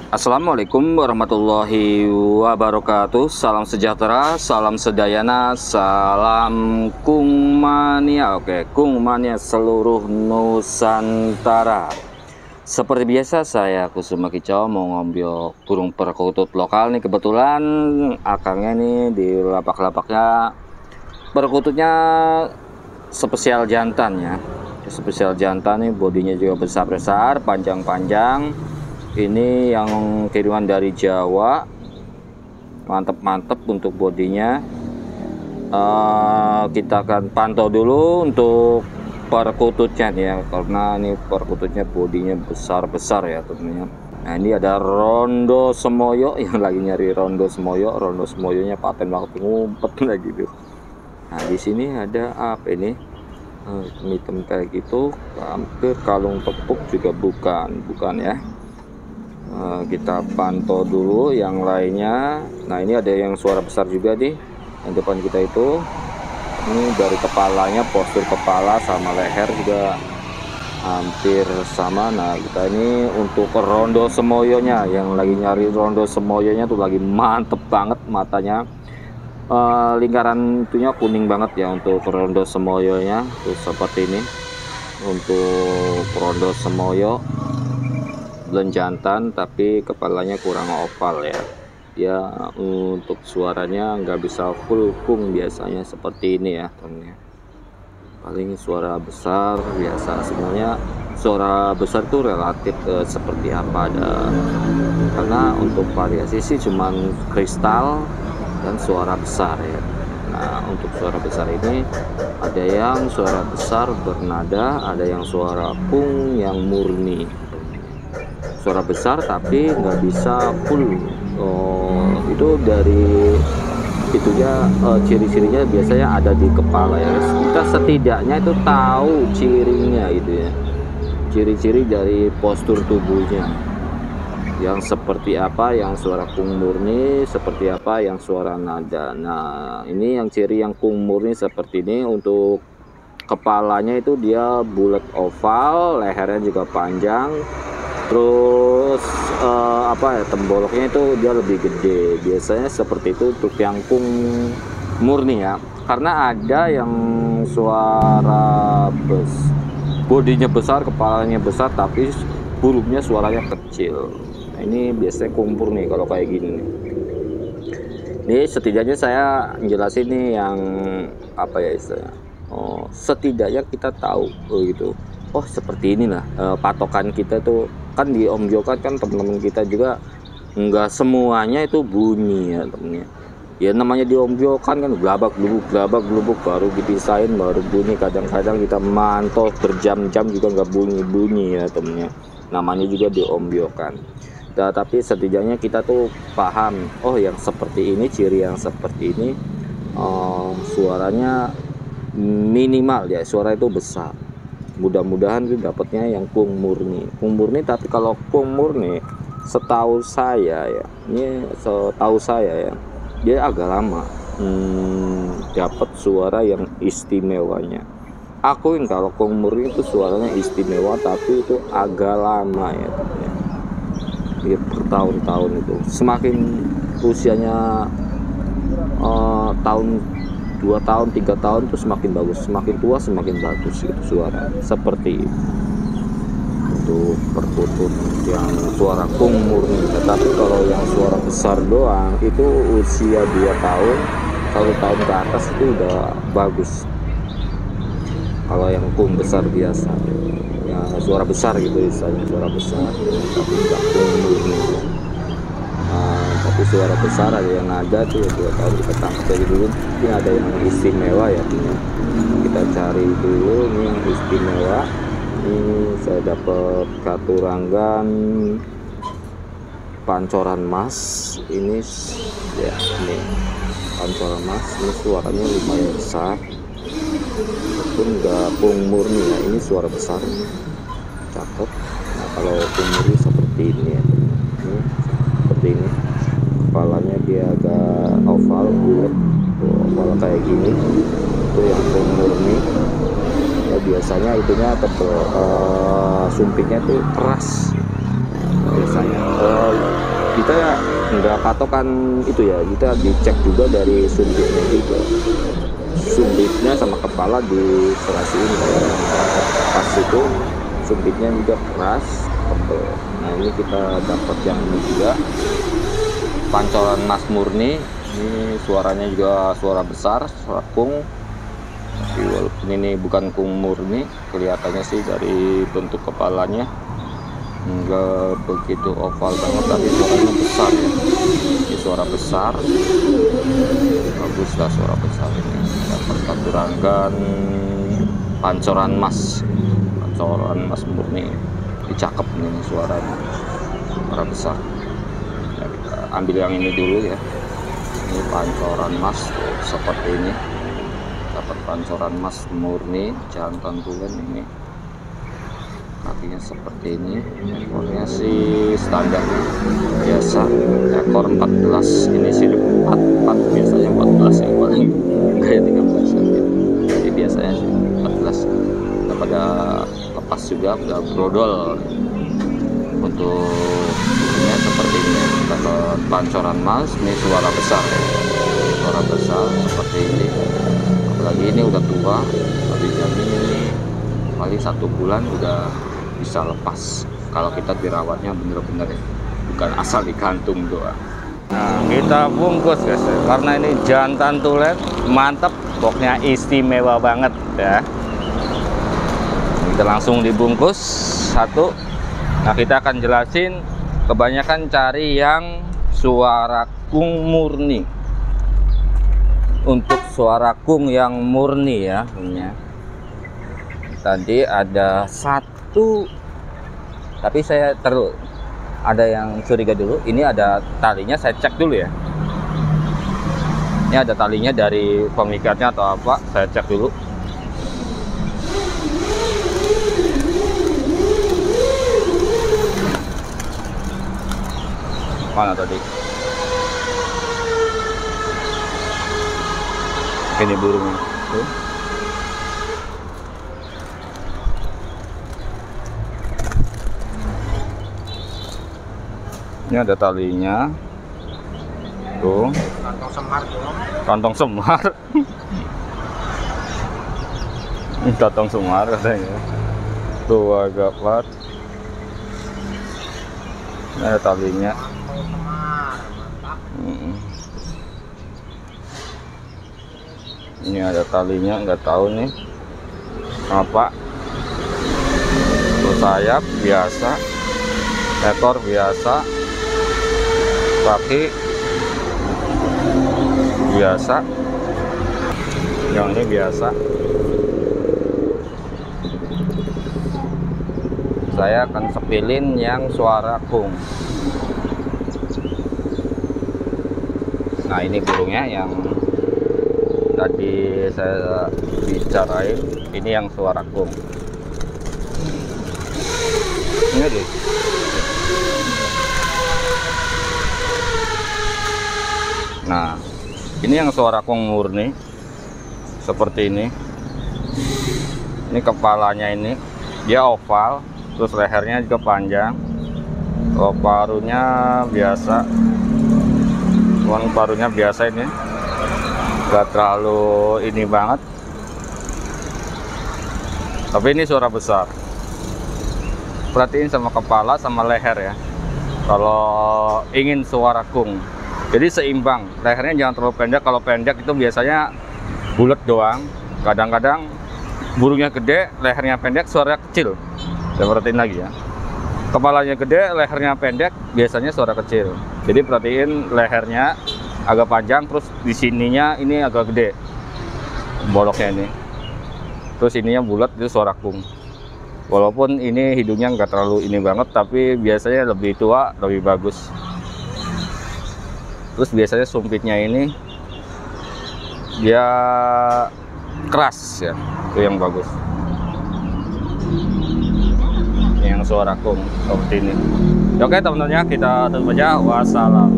Assalamualaikum warahmatullahi wabarakatuh. Salam sejahtera, salam sedayana, salam kungmania. Oke, kungmania seluruh Nusantara. Seperti biasa, saya Kusuma Kicau mau ngambil burung perkutut lokal nih. Kebetulan akangnya nih di lapak-lapaknya perkututnya spesial jantan ya. Spesial jantan nih, bodinya juga besar-besar, panjang-panjang. Ini yang kiriman dari Jawa, mantep-mantep untuk bodinya. Kita akan pantau dulu untuk perkututnya nih ya, karena ini perkututnya bodinya besar-besar ya tentunya. Nah, ini ada rondo semoyo yang lagi nyari rondo semoyonya paten banget, ngumpet lagi tuh. Nah, di sini ada apa ini? Hitam kayak gitu, hampir kalung tepuk juga bukan ya. Kita pantau dulu yang lainnya. Nah, ini ada yang suara besar juga nih yang depan kita itu. Ini dari kepalanya, postur kepala sama leher juga hampir sama. Nah, kita ini untuk rondo semoyonya, yang lagi nyari rondo semoyonya tuh lagi mantep banget matanya. Lingkaran itunya kuning banget ya untuk rondo semoyonya tuh seperti ini. Untuk rondo semoyo jantan tapi kepalanya kurang oval ya. Ya, untuk suaranya nggak bisa full kung, biasanya seperti ini ya temennya. Paling suara besar biasa. Sebenarnya suara besar itu relatif seperti apa ada, karena untuk variasi sih cuman kristal dan suara besar ya. Nah, untuk suara besar ini ada yang suara besar bernada, ada yang suara kung yang murni. Suara besar tapi nggak bisa full. Itu dari itunya, ciri-cirinya biasanya ada di kepala ya. Kita setidaknya itu tahu cirinya gitu ya, ciri-ciri dari postur tubuhnya, yang seperti apa yang suara kung murni, seperti apa yang suara nada. Nah, ini yang ciri yang kung murni seperti ini. Untuk kepalanya itu dia bulat oval, lehernya juga panjang. Terus temboloknya itu dia lebih gede. Biasanya seperti itu untuk yang kung murni ya. Karena ada yang suara bodinya besar, kepalanya besar, tapi burungnya suaranya kecil. Nah, ini biasanya kung murni kalau kayak gini nih. Ini setidaknya saya jelasin nih yang apa ya istilahnya. Setidaknya kita tahu gitu. Oh, seperti inilah patokan kita tuh. Kan di ombyokan kan teman-teman kita juga nggak semuanya itu bunyi ya temennya. Ya namanya di ombyokan kan gelabak gelubuk baru dipisahin baru bunyi. Kadang-kadang kita mantau berjam-jam juga nggak bunyi ya temennya. Namanya juga di ombyokan. Nah, tapi setidaknya kita tuh paham, oh yang seperti ini, ciri yang seperti ini, suaranya minimal ya, suara itu besar. Mudah-mudahan dapatnya yang kung murni. Tapi kalau kung murni setahu saya ya, dia agak lama dapat suara yang istimewanya. Akuin kalau kung murni itu suaranya istimewa, tapi itu agak lama ya. Dia bertahun-tahun itu. Semakin usianya tahun 2 tahun 3 tahun itu semakin bagus, semakin tua semakin bagus gitu suara seperti itu. Untuk perkutut yang suara kung murni. Tetapi kalau yang suara besar doang itu usia 2 tahun 1 tahun ke atas itu udah bagus. Kalau yang kung besar biasa ya, suara besar gitu istilahnya, suara besar tapi nggak kung murni. Tapi suara besar ada yang nada tuh ya, 2 tahun kita tangkap aja dulu. Ini ada yang istimewa ya, kita cari dulu ini yang istimewa. Ini saya dapat katuranggan pancoran mas. Ini ya, ini pancoran mas, ini suaranya lumayan besar pun nggak kung murni ya. Ini suara besar, cakep. Nah, kalau kung murni seperti ini ya, ini seperti ini. Kepalanya dia agak oval, bulat, oval kayak gini. Itu yang kung murni ya. Biasanya itunya tebel, sumpitnya tuh keras biasanya. kita nggak patokan itu ya, kita dicek juga dari sumbitnya juga. Sumbitnya sama kepala diserasiin kayak pas itu, sumbitnya juga keras, tebel. Nah ini kita dapat yang ini juga, pancoran emas murni. Ini suaranya juga suara besar, suara kung. Tapi walaupun ini bukan kung murni, kelihatannya sih dari bentuk kepalanya enggak begitu oval banget, tapi suaranya besar ya. Ini suara besar, bagus lah suara besar ini. Dapat katurangan pancoran emas murni. Ini cakep nih suaranya, suara besar. Ya, kita ambil yang ini dulu ya. Ini pancoran emas seperti ini, dapat pancoran emas murni, jantan tulen ini. Kakinya seperti ini, ekornya sih standar biasa, ekor 14, ini sirip 4 biasanya 14 yang paling kayak 13 kan gitu. Jadi biasanya sih 14. Udah pada lepas juga, udah brodol. Untuk ini seperti ini, dapat pancoran emas, ini suara besar ya. Suara besar seperti ini. Apalagi ini udah tua, dijamin ini paling 1 bulan udah bisa lepas kalau kita dirawatnya bener-bener ya, bukan asal digantung doang. Nah kita bungkus guys ya, karena ini jantan tulen mantep, pokoknya istimewa banget ya. Kita langsung dibungkus satu. Nah kita akan jelasin, kebanyakan cari yang suara kung murni. Untuk suara kung yang murni ya, tadi ada satu, tapi saya ada yang curiga dulu. Ini ada talinya, saya cek dulu ya. Ini ada talinya dari pemikatnya atau apa, saya cek dulu. Mana tadi? Ini burungnya tuh. Ini ada talinya tuh, kantong semar tuh. Kantong semar. Kantong semar katanya tuh, agak kuat. Ini ada talinya. Ini ada talinya, nggak tahu nih apa. Terus sayap biasa, ekor biasa, kaki biasa, yang ini biasa. Saya akan sepilin yang suara kung. Nah ini burungnya yang tadi saya bicarain, ini yang suara kung. Ini deh. Nah ini yang suara kung murni seperti ini. Ini kepalanya, ini dia oval, terus lehernya juga panjang. Kalau parunya biasa, parunya biasa, ini gak terlalu ini banget, tapi ini suara besar. Perhatiin sama kepala sama leher ya, kalau ingin suara kung. Jadi seimbang, lehernya jangan terlalu pendek. Kalau pendek itu biasanya bulat doang. Kadang-kadang burungnya gede, lehernya pendek, suara kecil. Saya perhatiin lagi ya, kepalanya gede, lehernya pendek, biasanya suara kecil. Jadi perhatiin lehernya agak panjang, terus di sininya ini agak gede boloknya ini, terus ininya bulat, itu suara kung. Walaupun ini hidungnya nggak terlalu ini banget, tapi biasanya lebih tua lebih bagus. Terus biasanya sumpitnya ini dia keras ya, itu yang bagus. Yang suara kung seperti ini. Oke teman-teman ya, kita tutup aja. Wassalam.